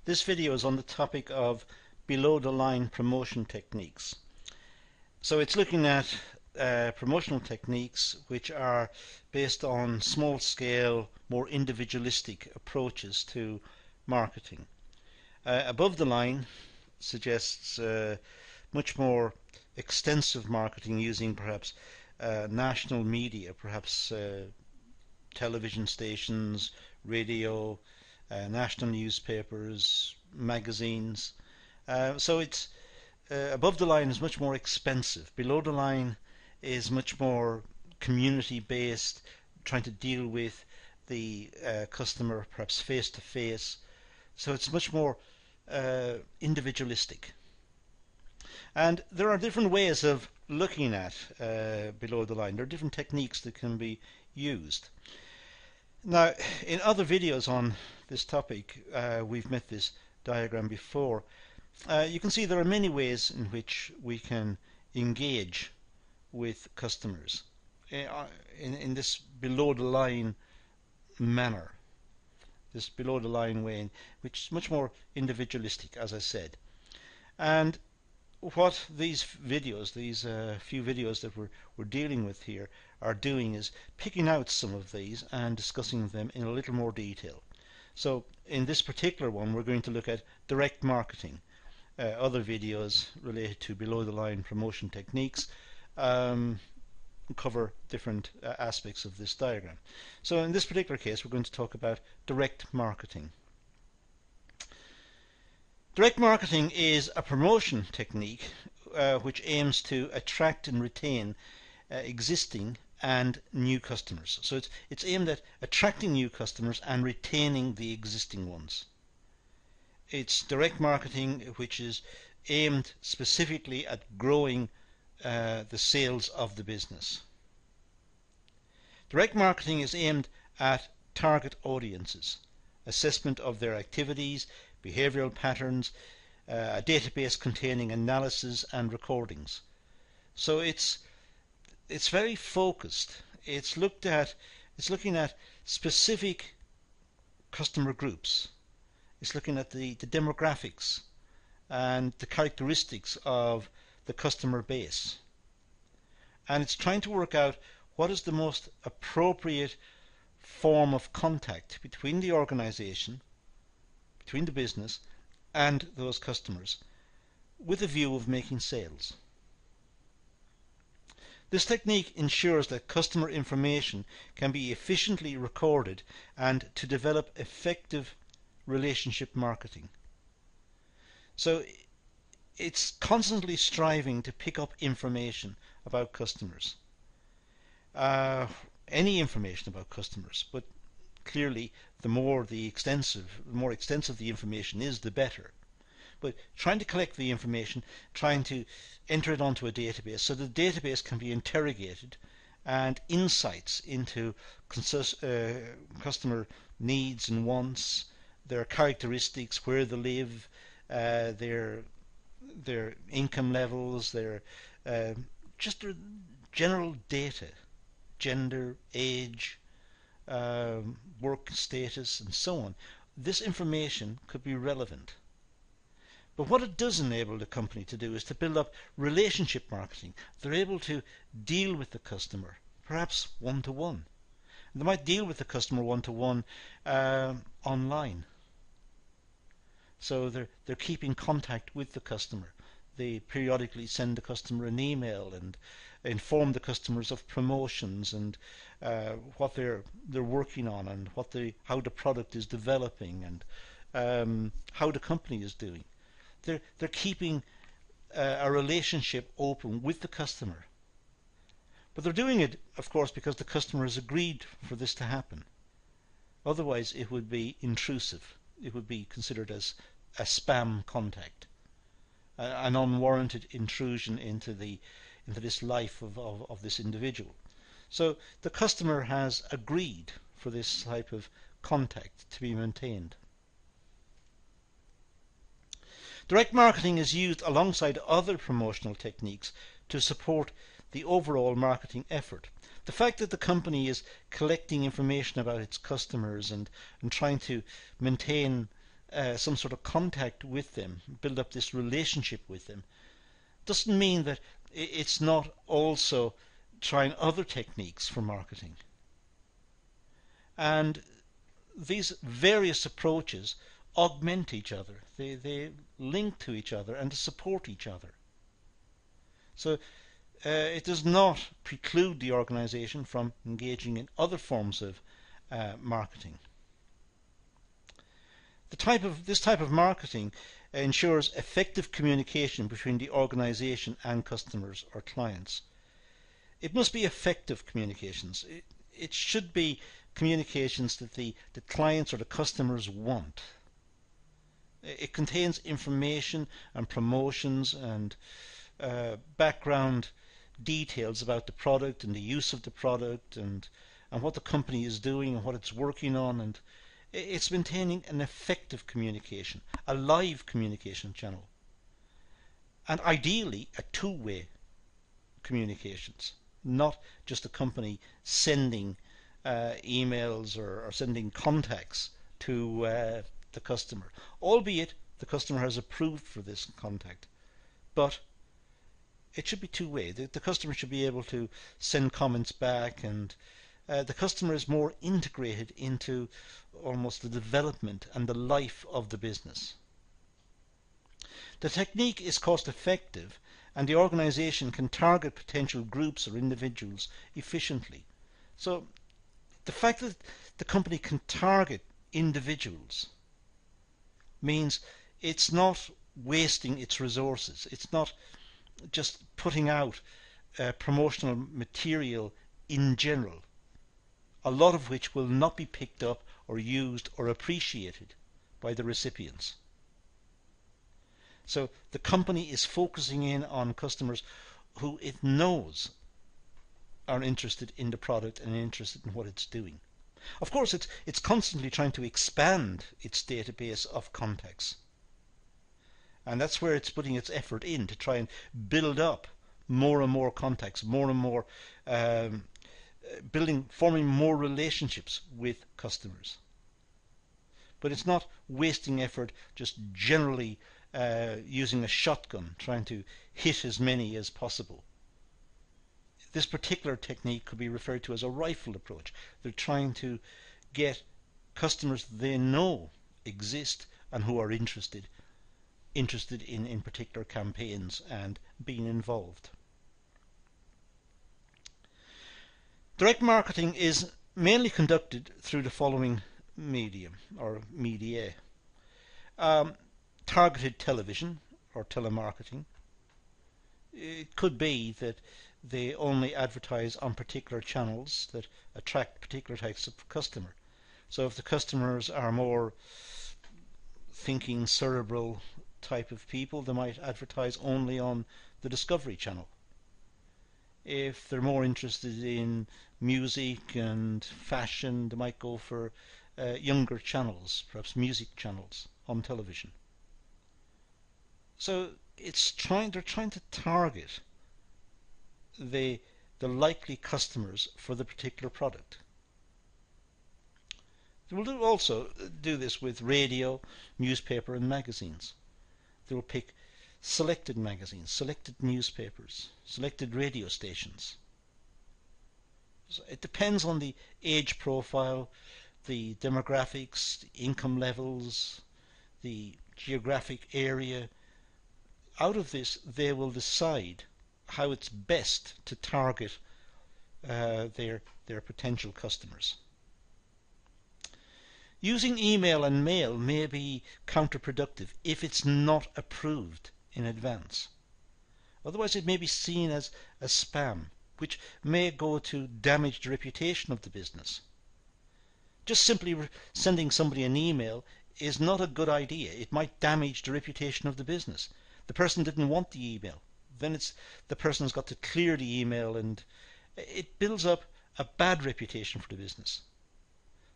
This video is on the topic of below-the-line promotion techniques. So it's looking at promotional techniques which are based on small-scale, more individualistic approaches to marketing. Above the line suggests much more extensive marketing using perhaps national media, perhaps television stations, radio, national newspapers, magazines. So it's above the line is much more expensive. Below the line is much more community based, trying to deal with the customer perhaps face to face. So it's much more individualistic. And there are different ways of looking at below the line. There are different techniques that can be used. Now, in other videos on this topic, we've met this diagram before. You can see there are many ways in which we can engage with customers in this below the line manner, this below the line way, which is much more individualistic, as I said. And what these videos, these few videos that we're dealing with here, are doing is picking out some of these and discussing them in a little more detail. So in this particular one we're going to look at direct marketing. Other videos related to below the line promotion techniques cover different aspects of this diagram. So in this particular case we're going to talk about direct marketing. Direct marketing is a promotion technique which aims to attract and retain existing and new customers. So it's aimed at attracting new customers and retaining the existing ones. It's direct marketing which is aimed specifically at growing the sales of the business. Direct marketing is aimed at target audiences, assessment of their activities, behavioral patterns, a database containing analysis and recordings. So it's very focused. It's looking at specific customer groups. It's looking at the demographics and the characteristics of the customer base. And it's trying to work out what is the most appropriate form of contact between the organization, between the business and those customers, with a view of making sales. This technique ensures that customer information can be efficiently recorded and to develop effective relationship marketing. So it's constantly striving to pick up information about customers, any information about customers, but clearly the more extensive the information is, the better. But trying to collect the information, trying to enter it onto a database so the database can be interrogated and insights into customer needs and wants, their characteristics, where they live, their income levels, their just their general data, gender, age, work status and so on. This information could be relevant. But what it does enable the company to do is to build up relationship marketing. They're able to deal with the customer, perhaps one-to-one. They might deal with the customer one-to-one online. So they're keeping contact with the customer. They periodically send the customer an email and inform the customers of promotions and what they're working on and how the product is developing and how the company is doing. They're keeping a relationship open with the customer. But they're doing it, of course, because the customer has agreed for this to happen. Otherwise it would be intrusive. It would be considered as a spam contact, an unwarranted intrusion into this life of this individual. So the customer has agreed for this type of contact to be maintained. Direct marketing is used alongside other promotional techniques to support the overall marketing effort. The fact that the company is collecting information about its customers and trying to maintain some sort of contact with them, build up this relationship with them, doesn't mean that it's not also trying other techniques for marketing. And these various approaches augment each other. They link to each other and support each other. So it does not preclude the organization from engaging in other forms of marketing. This type of marketing ensures effective communication between the organization and customers or clients. It must be effective communications. It should be communications that the clients or the customers want. It contains information and promotions and background details about the product and the use of the product and what the company is doing and what it's working on, and it's maintaining an effective communication, a live communication channel, and ideally a two-way communications, not just a company sending emails or sending contacts to the customer, albeit the customer has approved for this contact. But it should be two-way. The customer should be able to send comments back, and the customer is more integrated into almost the development and the life of the business. The technique is cost effective, and the organization can target potential groups or individuals efficiently. So the fact that the company can target individuals means it's not wasting its resources. It's not just putting out promotional material in general, a lot of which will not be picked up or used or appreciated by the recipients. So the company is focusing in on customers who it knows are interested in the product and interested in what it's doing. Of course, it's constantly trying to expand its database of contacts. And that's where it's putting its effort in, to try and build up more and more contacts, more and more forming more relationships with customers. But it's not wasting effort just generally using a shotgun, trying to hit as many as possible. This particular technique could be referred to as a rifle approach. They're trying to get customers they know exist and who are interested in particular campaigns and being involved. Direct marketing is mainly conducted through the following medium or media. Targeted television or telemarketing. It could be that they only advertise on particular channels that attract particular types of customer. So if the customers are more thinking cerebral type of people, they might advertise only on the Discovery Channel. If they're more interested in music and fashion, they might go for younger channels, perhaps music channels on television. So they're trying to target the likely customers for the particular product. They will also do this with radio, newspaper and magazines. They will pick selected magazines, selected newspapers, selected radio stations. So it depends on the age profile, the demographics, the income levels, the geographic area. Out of this, they will decide how it's best to target their potential customers. Using email and mail may be counterproductive if it's not approved in advance. Otherwise it may be seen as spam, which may go to damage the reputation of the business. Just simply sending somebody an email is not a good idea. It might damage the reputation of the business. The person didn't want the email. Then the person's got to clear the email, and it builds up a bad reputation for the business.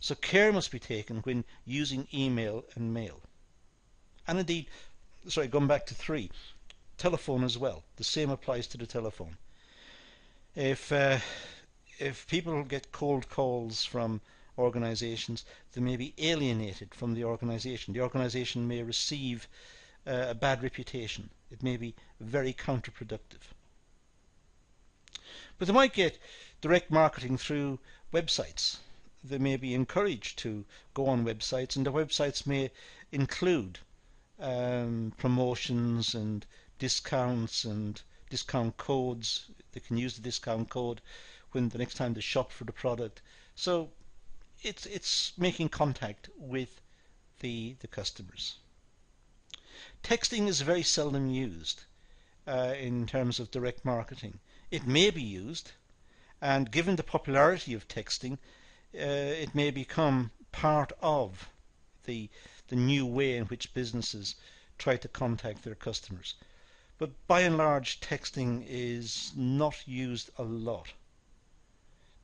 So care must be taken when using email and mail. And indeed, going back to 3, telephone as well. The same applies to the telephone. If people get cold calls from organizations, they may be alienated from the organization. The organization may receive a bad reputation. It may be very counterproductive. But they might get direct marketing through websites. They may be encouraged to go on websites, and the websites may include promotions and discounts and discount codes. They can use the discount code when the next time they shop for the product. So it's making contact with the customers. Texting is very seldom used in terms of direct marketing. It may be used, and given the popularity of texting, it may become part of the new way in which businesses try to contact their customers. But by and large, texting is not used a lot.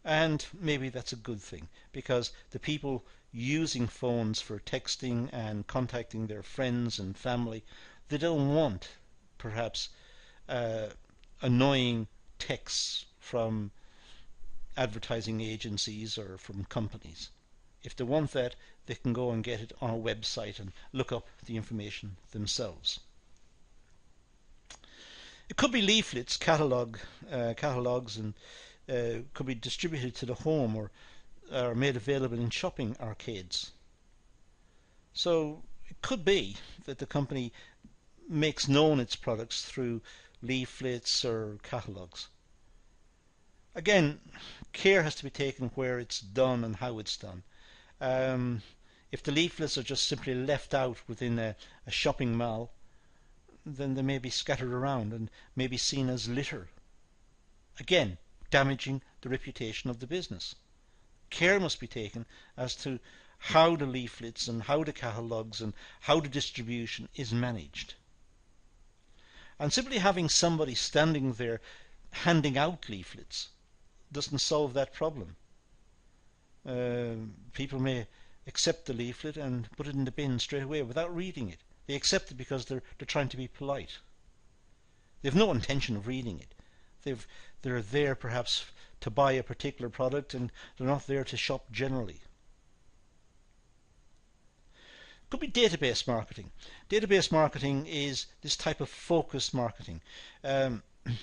And maybe that's a good thing, because the people using phones for texting and contacting their friends and family, they don't want perhaps annoying texts from advertising agencies or from companies. If they want that, they can go and get it on a website and look up the information themselves. It could be leaflets, catalogs, and could be distributed to the home or made available in shopping arcades. So it could be that the company makes known its products through leaflets or catalogs. Again, care has to be taken where it's done and how it's done. If the leaflets are just simply left out within a shopping mall, then they may be scattered around and may be seen as litter. Again, damaging the reputation of the business. Care must be taken as to how the leaflets and how the catalogs and how the distribution is managed. And simply having somebody standing there handing out leaflets doesn't solve that problem. People may accept the leaflet and put it in the bin straight away without reading it. They accept it because they're trying to be polite. They've no intention of reading it. They're there perhaps to buy a particular product, and they're not there to shop generally. It could be database marketing. Database marketing is this type of focused marketing,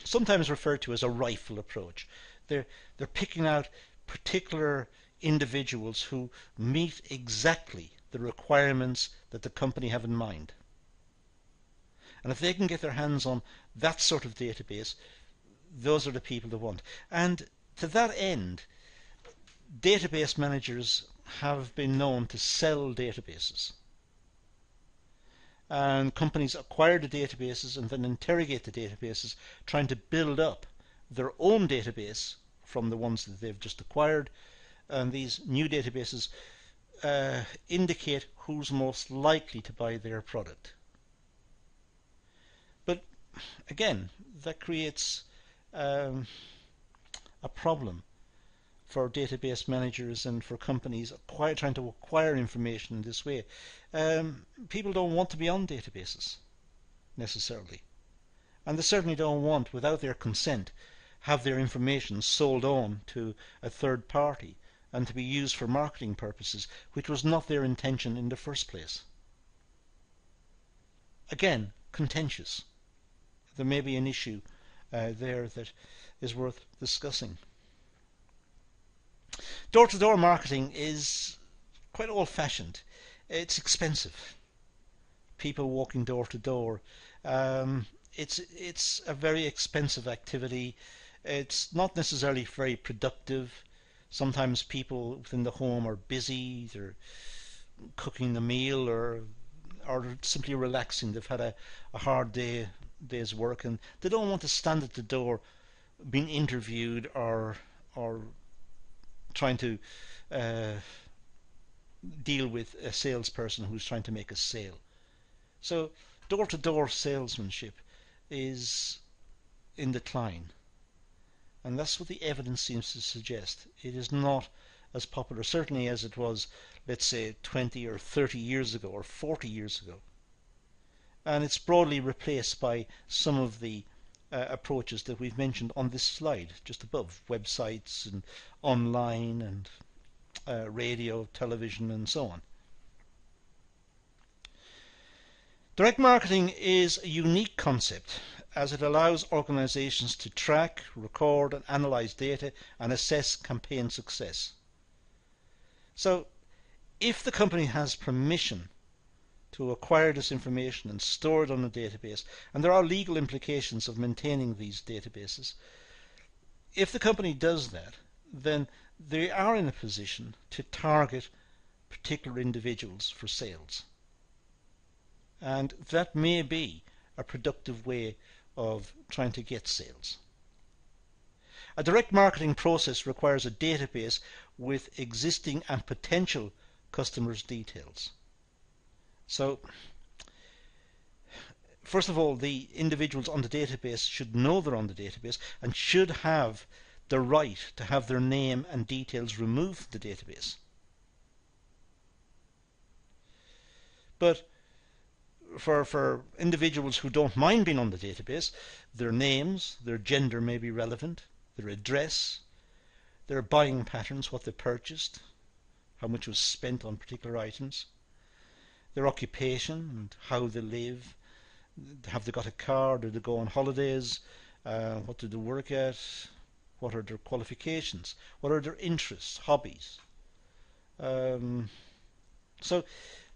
sometimes referred to as a rifle approach. They're picking out particular individuals who meet exactly the requirements that the company have in mind. And if they can get their hands on that sort of database, those are the people they want. And to that end, database managers have been known to sell databases. And companies acquire the databases and then interrogate the databases, trying to build up their own database from the ones that they've just acquired. And these new databases indicate who's most likely to buy their product. But again, that creates a problem for database managers and for companies trying to acquire information in this way. People don't want to be on databases necessarily, and they certainly don't want, without their consent, have their information sold on to a third party and to be used for marketing purposes, which was not their intention in the first place. Again, contentious. There may be an issue there that is worth discussing. Door-to-door marketing is quite old-fashioned. It's expensive. People walking door to door. It's a very expensive activity. It's not necessarily very productive. Sometimes people within the home are busy. They're cooking a meal or simply relaxing. They've had a hard day's work, and they don't want to stand at the door being interviewed or trying to deal with a salesperson who's trying to make a sale. So door-to-door salesmanship is in decline, and that's what the evidence seems to suggest. It is not as popular, certainly, as it was, let's say, 20 or 30 years ago or 40 years ago. And it's broadly replaced by some of the approaches that we've mentioned on this slide just above, websites and online and radio, television, and so on. Direct marketing is a unique concept as it allows organizations to track, record, and analyze data and assess campaign success. So, if the company has permission to acquire this information and store it on a database, and there are legal implications of maintaining these databases, if the company does that, then they are in a position to target particular individuals for sales. And that may be a productive way of trying to get sales. A direct marketing process requires a database with existing and potential customers' details. So, first of all, the individuals on the database should know they're on the database and should have the right to have their name and details removed from the database. But for individuals who don't mind being on the database, their names, their gender may be relevant, their address, their buying patterns, what they purchased, how much was spent on particular items, their occupation and how they live, have they got a car, do they go on holidays, what do they work at, what are their qualifications, what are their interests, hobbies. So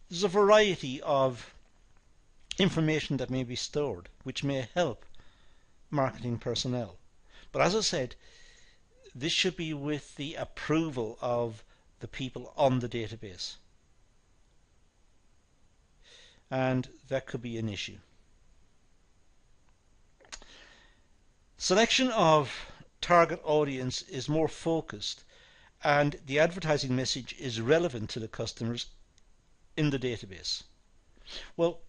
there's a variety of information that may be stored which may help marketing personnel. But as I said, this should be with the approval of the people on the database. And that could be an issue. Selection of target audience is more focused and the advertising message is relevant to the customers in the database. Well,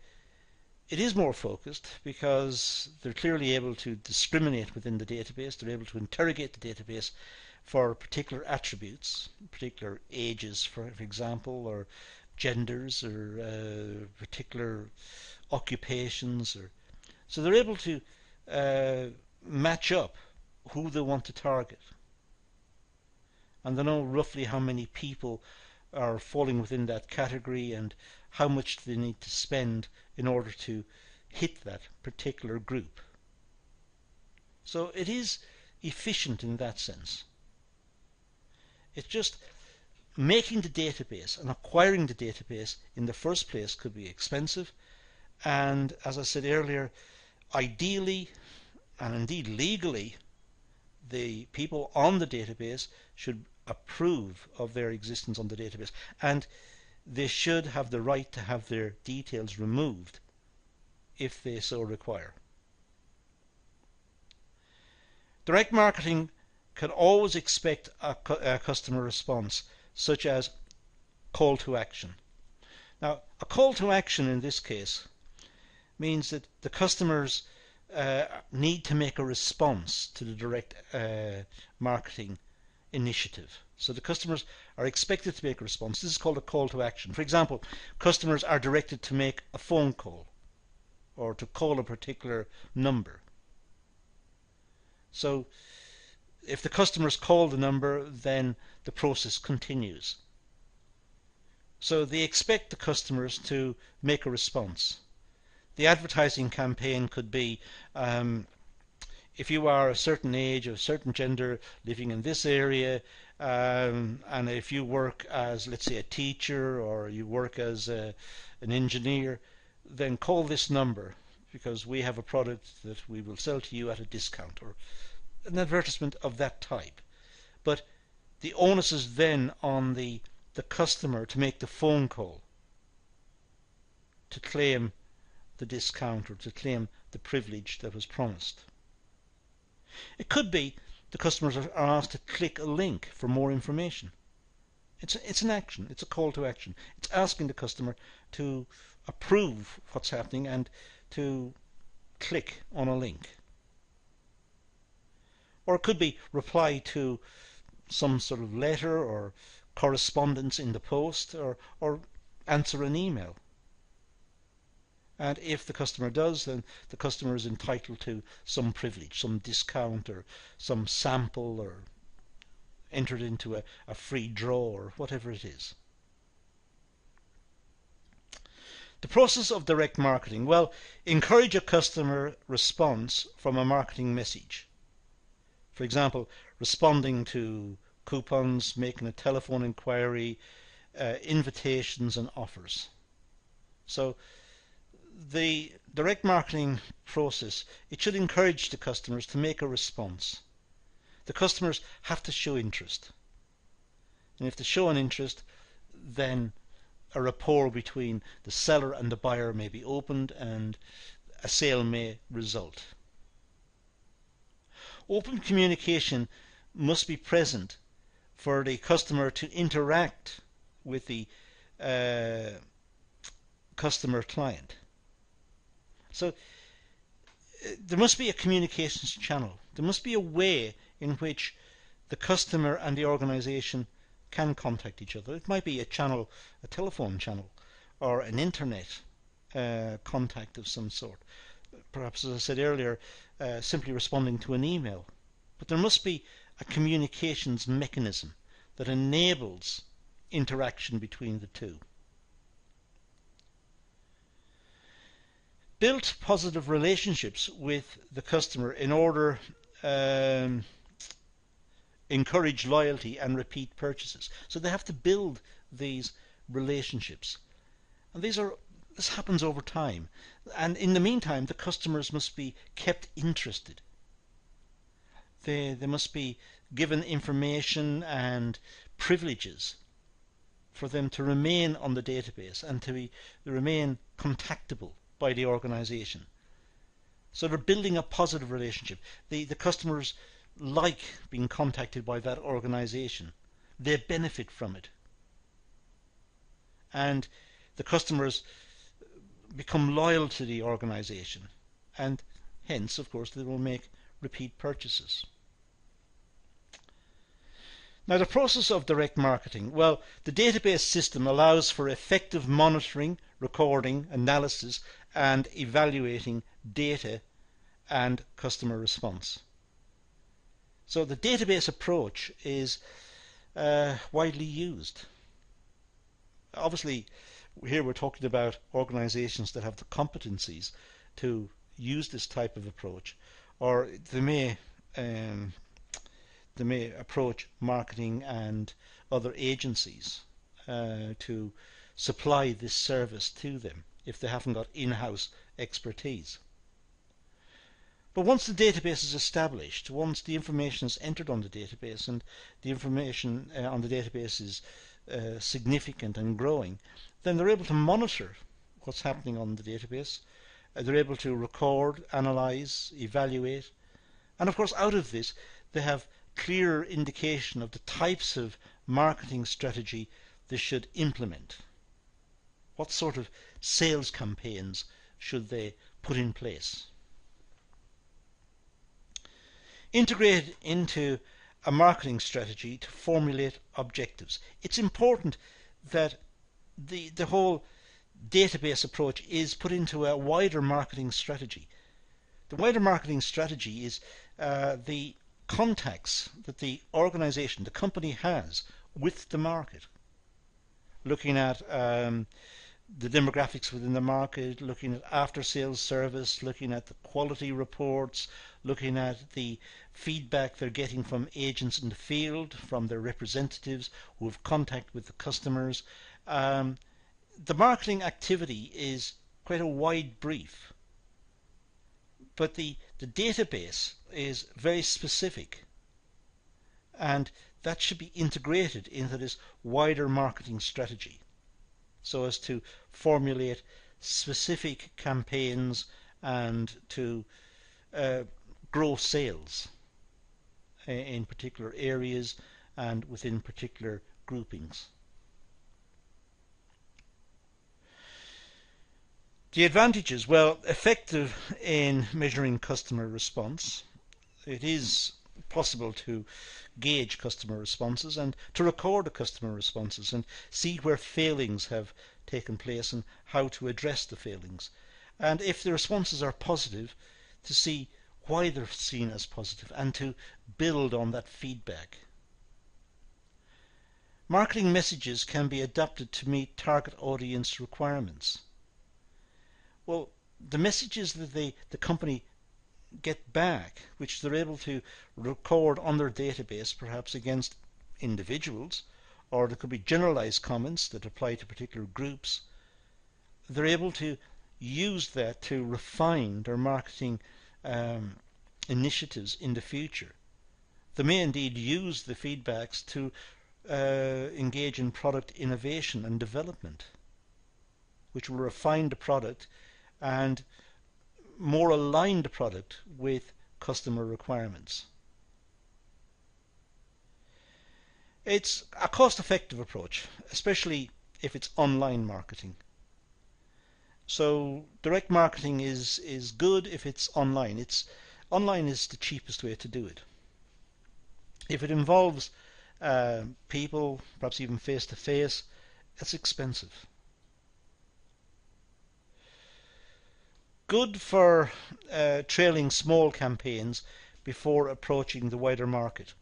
it is more focused because they're clearly able to discriminate within the database. They're able to interrogate the database for particular attributes, particular ages, for example, or genders, or particular occupations. So they're able to match up who they want to target. And they know roughly how many people are falling within that category and how much they need to spend in order to hit that particular group. So it is efficient in that sense. It's just making the database and acquiring the database in the first place could be expensive, and as I said earlier, ideally and indeed legally, the people on the database should approve of their existence on the database, and they should have the right to have their details removed if they so require. Direct marketing can always expect a customer response, such as call to action. Now, a call to action in this case means that the customers need to make a response to the direct marketing initiative. So the customers are expected to make a response. This is called a call to action. For example, customers are directed to make a phone call or to call a particular number. So if the customers call the number, then the process continues. So they expect the customers to make a response. The advertising campaign could be, if you are a certain age, a certain gender, living in this area, and if you work as, let's say, a teacher or you work as an engineer, then call this number because we have a product that we will sell to you at a discount, or an advertisement of that type. But the onus is then on the customer to make the phone call to claim the discount or to claim the privilege that was promised. It could be the customers are asked to click a link for more information. It's an action. It's a call to action. It's asking the customer to approve what's happening and to click on a link. Or it could be reply to some sort of letter or correspondence in the post, or answer an email. And if the customer does, then the customer is entitled to some privilege, some discount or some sample or enter it into a free draw or whatever it is. The process of direct marketing. Well, encourage a customer response from a marketing message. For example, responding to coupons, making a telephone inquiry, invitations and offers. So the direct marketing process, it should encourage the customers to make a response. The customers have to show interest. And if they show an interest, then a rapport between the seller and the buyer may be opened and a sale may result. Open communication must be present for the customer to interact with the customer client. So there must be a communications channel. There must be a way in which the customer and the organization can contact each other. It might be a channel, a telephone channel, or an internet contact of some sort. Perhaps, as I said earlier, simply responding to an email. But there must be a communications mechanism that enables interaction between the two. Build positive relationships with the customer in order encourage loyalty and repeat purchases. So they have to build these relationships. And this happens over time. And in the meantime, the customers must be kept interested. They must be given information and privileges for them to remain on the database and to remain contactable by the organization. So they're building a positive relationship. The customers like being contacted by that organization. They benefit from it. And the customers become loyal to the organization, and hence, of course, they will make repeat purchases. Now, the process of direct marketing. Well, the database system allows for effective monitoring, recording, analysis, and evaluating data and customer response. So the database approach is widely used. Obviously, here we're talking about organizations that have the competencies to use this type of approach, or they may approach marketing and other agencies to supply this service to them if they haven't got in-house expertise. But once the database is established, once the information is entered on the database and the information on the database is significant and growing, then they're able to monitor what's happening on the database. They're able to record, analyze, evaluate, and of course out of this they have clearer indication of the types of marketing strategy they should implement. What sort of sales campaigns should they put in place? Integrate into a marketing strategy to formulate objectives. It's important that the whole database approach is put into a wider marketing strategy. The wider marketing strategy is the contacts that the organization, the company has with the market. Looking at the demographics within the market, looking at after-sales service, looking at the quality reports, looking at the feedback they're getting from agents in the field, from their representatives who have contact with the customers. The marketing activity is quite a wide brief, but the database is very specific, and that should be integrated into this wider marketing strategy so as to formulate specific campaigns and to grow sales in particular areas and within particular groupings. The advantages, well, effective in measuring customer response. It is possible to gauge customer responses and to record the customer responses and see where failings have taken place and how to address the failings. And if the responses are positive, to see why they're seen as positive and to build on that feedback. Marketing messages can be adapted to meet target audience requirements. Well, the messages that the company get back, which they're able to record on their database, perhaps against individuals, or there could be generalized comments that apply to particular groups, they're able to use that to refine their marketing initiatives in the future. They may indeed use the feedbacks to engage in product innovation and development, which will refine the product and more align the product with customer requirements. It's a cost-effective approach, especially if it's online marketing. So direct marketing is good if it's online. Online is the cheapest way to do it. If it involves people, perhaps even face to face, it's expensive. Good for trailing small campaigns before approaching the wider market.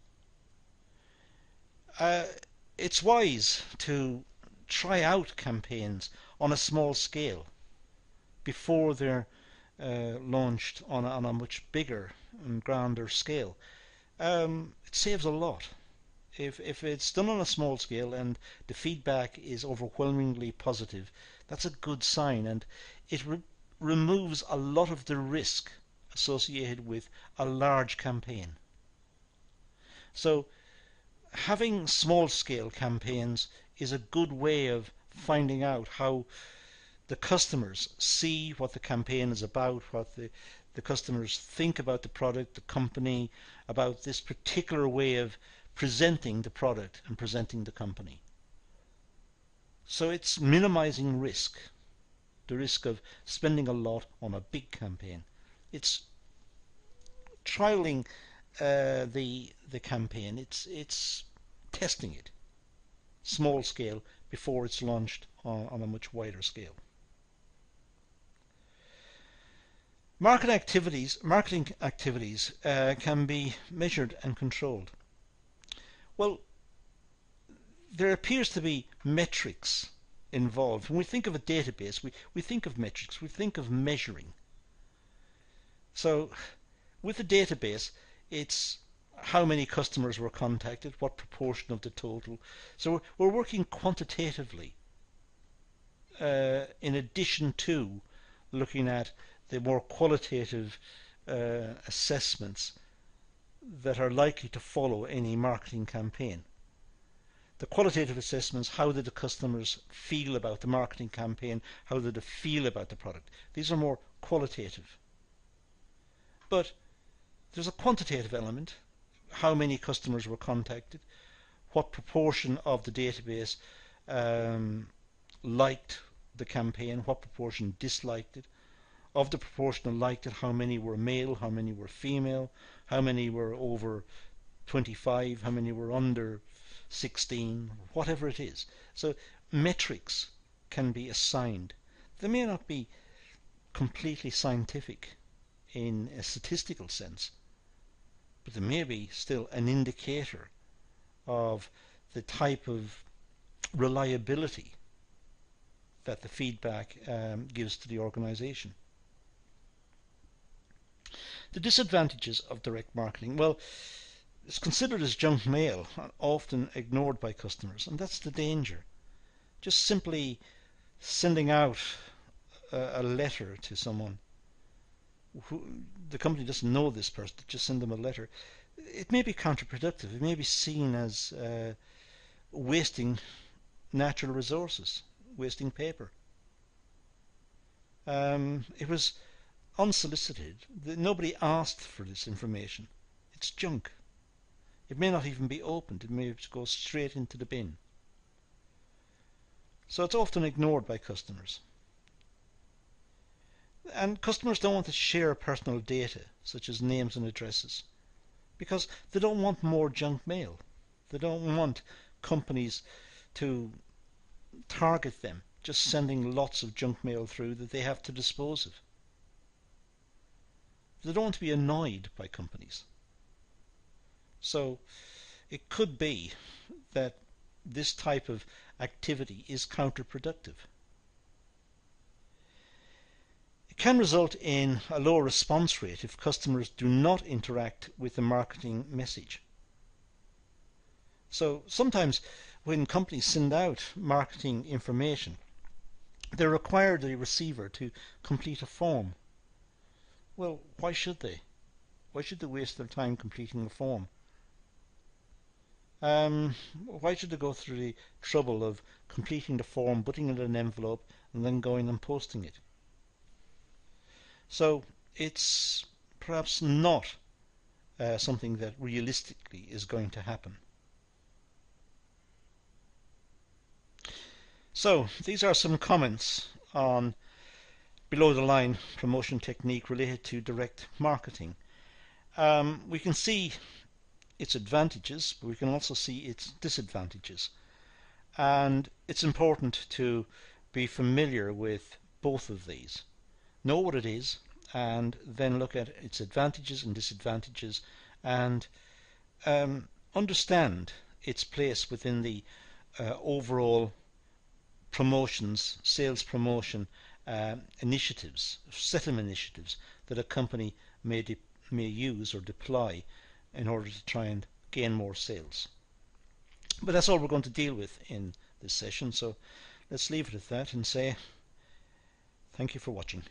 It's wise to try out campaigns on a small scale before they're launched on a much bigger and grander scale. It saves a lot. If it's done on a small scale and the feedback is overwhelmingly positive, that's a good sign, and it removes a lot of the risk associated with a large campaign. So having small scale campaigns is a good way of finding out how the customers see what the campaign is about, what the customers think about the product, the company, about this particular way of presenting the product and presenting the company. So it's minimizing risk, the risk of spending a lot on a big campaign. It's trialing the campaign. It's testing it, small scale, before it's launched on a much wider scale. Marketing activities can be measured and controlled. Well, there appears to be metrics involved. When we think of a database, we think of metrics, we think of measuring. So with a database, it's how many customers were contacted, what proportion of the total. So we're working quantitatively in addition to looking at the more qualitative assessments that are likely to follow any marketing campaign. The qualitative assessments: how did the customers feel about the marketing campaign, how did they feel about the product. These are more qualitative. But there's a quantitative element: how many customers were contacted, what proportion of the database liked the campaign, what proportion disliked it. Of the proportion that liked it, how many were male, how many were female, how many were over 25, how many were under 16, whatever it is. So metrics can be assigned. They may not be completely scientific in a statistical sense, but they may be still an indicator of the type of reliability that the feedback gives to the organization. The disadvantages of direct marketing: well, it's considered as junk mail, often ignored by customers, and that's the danger. Just simply sending out a letter to someone who the company doesn't know this person, just send them a letter. It may be counterproductive. It may be seen as wasting natural resources, wasting paper. It was unsolicited. Nobody asked for this information. It's junk. It may not even be opened. It may go straight into the bin. So it's often ignored by customers. And customers don't want to share personal data, such as names and addresses, because they don't want more junk mail. They don't want companies to target them, just sending lots of junk mail through that they have to dispose of. They don't want to be annoyed by companies. So it could be that this type of activity is counterproductive. It can result in a lower response rate if customers do not interact with the marketing message. So sometimes when companies send out marketing information, they require the receiver to complete a form. Well, why should they? Why should they waste their time completing a form? Why should they go through the trouble of completing the form, putting it in an envelope, and then going and posting it? So it's perhaps not something that realistically is going to happen. So these are some comments on below the line promotion technique related to direct marketing. We can see its advantages, but we can also see its disadvantages. And it's important to be familiar with both of these. Know what it is, and then look at its advantages and disadvantages, and understand its place within the overall promotions, sales promotion initiatives, set of initiatives that a company may use or deploy in order to try and gain more sales. But that's all we're going to deal with in this session, so let's leave it at that and say thank you for watching.